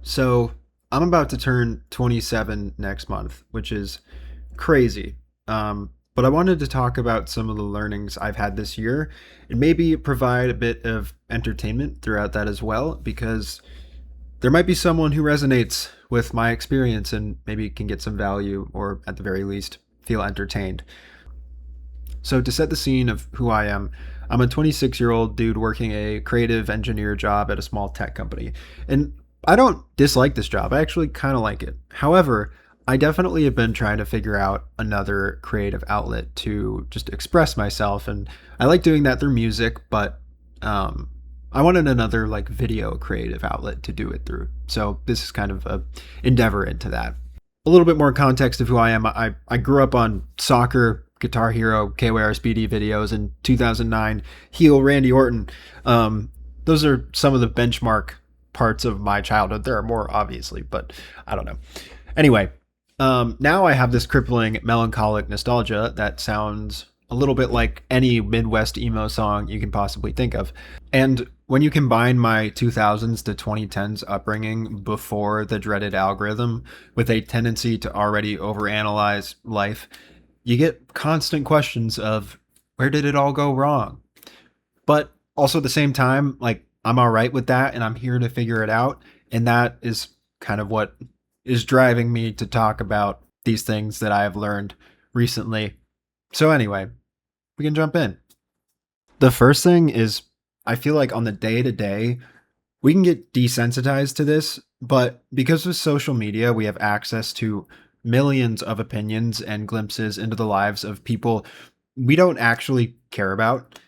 So I'm about to turn 27 next month, which is crazy. But I wanted to talk about some of the learnings I've had this year and maybe provide a bit of entertainment throughout that as well, because there might be someone who resonates with my experience and maybe can get some value or at the very least feel entertained. So, to set the scene of who I am, I'm a 26-year-old dude working a creative engineer job at a small tech company. And I don't dislike this job, I actually kind of like it. However, I definitely have been trying to figure out another creative outlet to just express myself. And I like doing that through music, but I wanted another like video creative outlet to do it through. So, this is kind of a endeavor into that. A little bit more context of who I am. I grew up on soccer, Guitar Hero, KYRSPD videos in 2009, heel Randy Orton. Those are some of the benchmark parts of my childhood. There are more, obviously, but I don't know. Anyway, now I have this crippling melancholic nostalgia that sounds a little bit like any Midwest emo song you can possibly think of. And when you combine my 2000s to 2010s upbringing before the dreaded algorithm with a tendency to already overanalyze life, you get constant questions of where did it all go wrong? But also at the same time, like I'm all right with that and I'm here to figure it out. And that is kind of what is driving me to talk about these things that I have learned recently. So, anyway, we can jump in. The first thing is I feel like on the day to day, we can get desensitized to this, but because of social media, we have access to millions of opinions and glimpses into the lives of people we don't actually care about.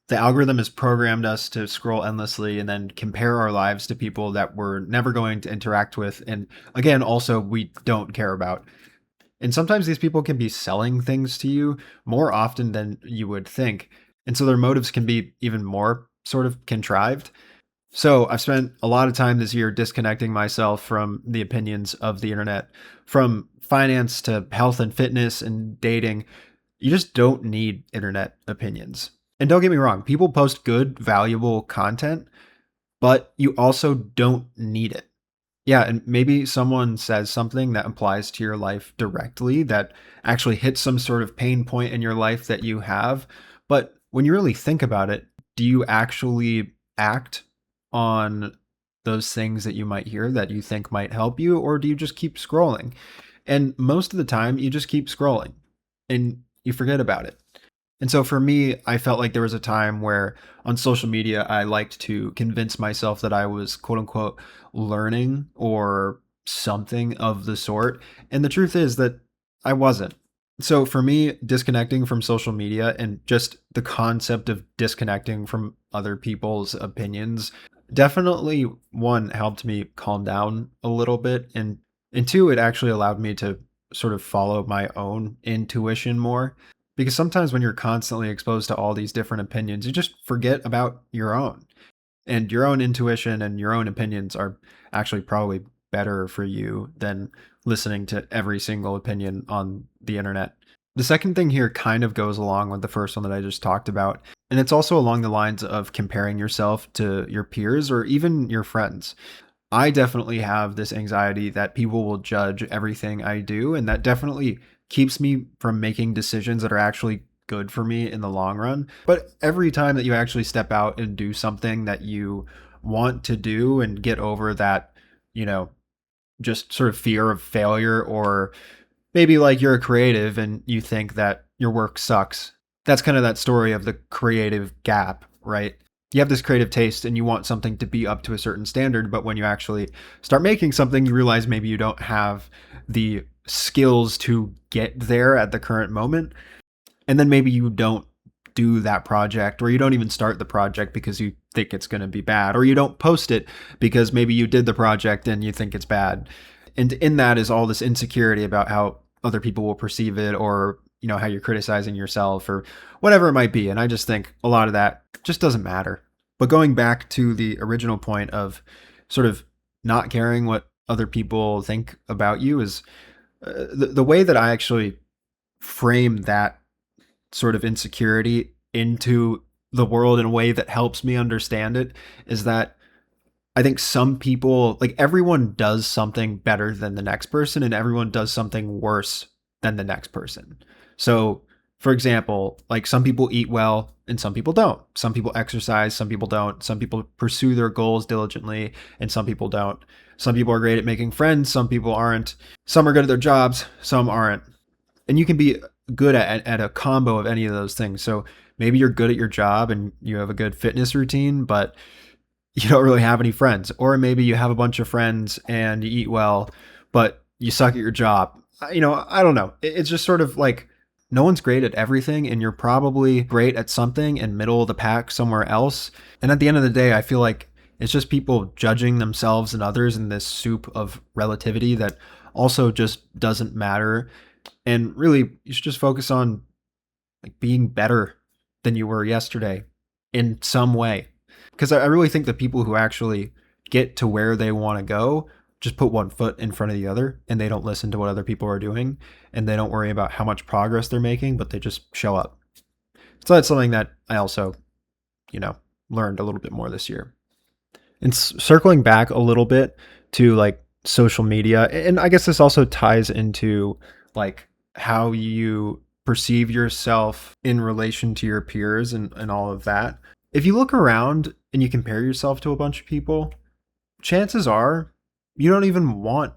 The algorithm has programmed us to scroll endlessly and then compare our lives to people that we're never going to interact with. And again, also, we don't care about. And sometimes these people can be selling things to you more often than you would think. And so their motives can be even more sort of contrived. So I've spent a lot of time this year disconnecting myself from the opinions of the internet, from finance to health and fitness and dating. You just don't need internet opinions. And don't get me wrong, people post good, valuable content, but you also don't need it. Yeah, and maybe someone says something that applies to your life directly, that actually hits some sort of pain point in your life that you have. But when you really think about it, do you actually act on those things that you might hear that you think might help you, or do you just keep scrolling? And most of the time, you just keep scrolling and you forget about it. And so for me, I felt like there was a time where on social media, I liked to convince myself that I was quote unquote learning or something of the sort. And the truth is that I wasn't. So for me, disconnecting from social media and just the concept of disconnecting from other people's opinions definitely, one, helped me calm down a little bit. And two, it actually allowed me to sort of follow my own intuition more, because sometimes when you're constantly exposed to all these different opinions, you just forget about your own. And your own intuition and your own opinions are actually probably better for you than listening to every single opinion on the internet. The second thing here kind of goes along with the first one that I just talked about. And it's also along the lines of comparing yourself to your peers or even your friends. I definitely have this anxiety that people will judge everything I do, and that definitely keeps me from making decisions that are actually good for me in the long run. But every time that you actually step out and do something that you want to do and get over that, you know, just sort of fear of failure, or maybe like you're a creative and you think that your work sucks. That's kind of that story of the creative gap, right? You have this creative taste and you want something to be up to a certain standard, but when you actually start making something, you realize maybe you don't have the skills to get there at the current moment. And then maybe you don't do that project, or you don't even start the project because you think it's going to be bad, or you don't post it because maybe you did the project and you think it's bad. And in that is all this insecurity about how other people will perceive it, or how you're criticizing yourself or whatever it might be. And I just think a lot of that just doesn't matter. But going back to the original point of sort of not caring what other people think about you is the way that I actually frame that sort of insecurity into the world in a way that helps me understand it is that I think some people, like everyone does something better than the next person, and everyone does something worse than the next person. So, for example, like some people eat well and some people don't. Some people exercise, some people don't. Some people pursue their goals diligently and some people don't. Some people are great at making friends, some people aren't. Some are good at their jobs, some aren't. And you can be good at a combo of any of those things. So maybe you're good at your job and you have a good fitness routine, but you don't really have any friends. Or maybe you have a bunch of friends and you eat well, but you suck at your job. I don't know. It's just sort of like no one's great at everything, and you're probably great at something and middle of the pack somewhere else. And at the end of the day, I feel like it's just people judging themselves and others in this soup of relativity that also just doesn't matter. And really, you should just focus on like being better than you were yesterday in some way. Because I really think the people who actually get to where they want to go just put one foot in front of the other and they don't listen to what other people are doing and they don't worry about how much progress they're making, but they just show up. So that's something that I also, you know, learned a little bit more this year. And circling back a little bit to like social media, and I guess this also ties into like how you perceive yourself in relation to your peers and all of that. If you look around and you compare yourself to a bunch of people, chances are you don't even want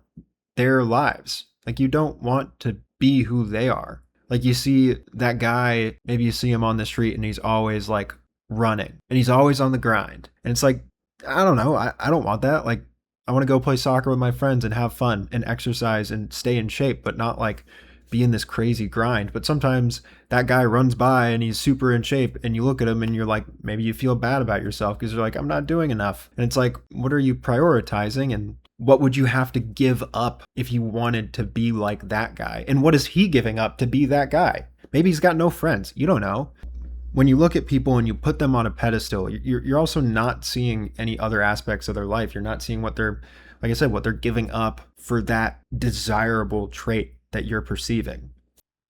their lives. Like you don't want to be who they are. Like you see that guy, maybe you see him on the street and he's always like running and he's always on the grind. And it's like, I don't know, I don't want that. Like I want to go play soccer with my friends and have fun and exercise and stay in shape, but not like be in this crazy grind. But sometimes that guy runs by and he's super in shape and you look at him and you're like, maybe you feel bad about yourself because you're like, I'm not doing enough. And it's like, what are you prioritizing? And what would you have to give up if you wanted to be like that guy? And what is he giving up to be that guy? Maybe he's got no friends. You don't know. When you look at people and you put them on a pedestal, you're also not seeing any other aspects of their life. You're not seeing what they're, like I said, what they're giving up for that desirable trait that you're perceiving.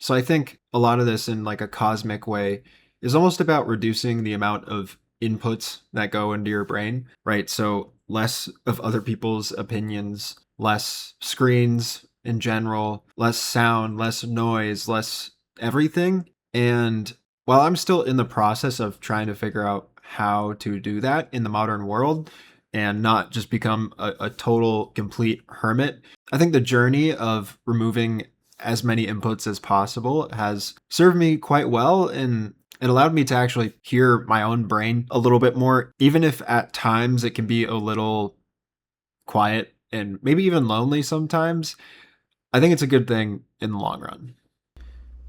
So I think a lot of this in like a cosmic way is almost about reducing the amount of inputs that go into your brain, right? So less of other people's opinions, less screens in general, less sound, less noise, less everything. And while I'm still in the process of trying to figure out how to do that in the modern world and not just become a total complete hermit, I think the journey of removing as many inputs as possible has served me quite well, and it allowed me to actually hear my own brain a little bit more, even if at times it can be a little quiet and maybe even lonely sometimes. I think it's a good thing in the long run.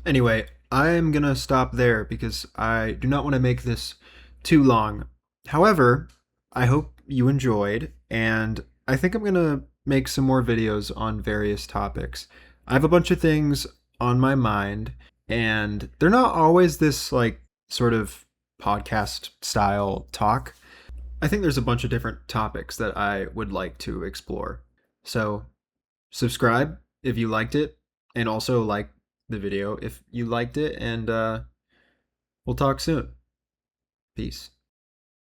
Anyway, I'm gonna stop there because I do not want to make this too long. However, I hope you enjoyed, and I think I'm gonna make some more videos on various topics. I have a bunch of things on my mind, and they're not always this like sort of podcast style talk. I think there's a bunch of different topics that I would like to explore. So, subscribe if you liked it, and also like the video if you liked it, and we'll talk soon. Peace.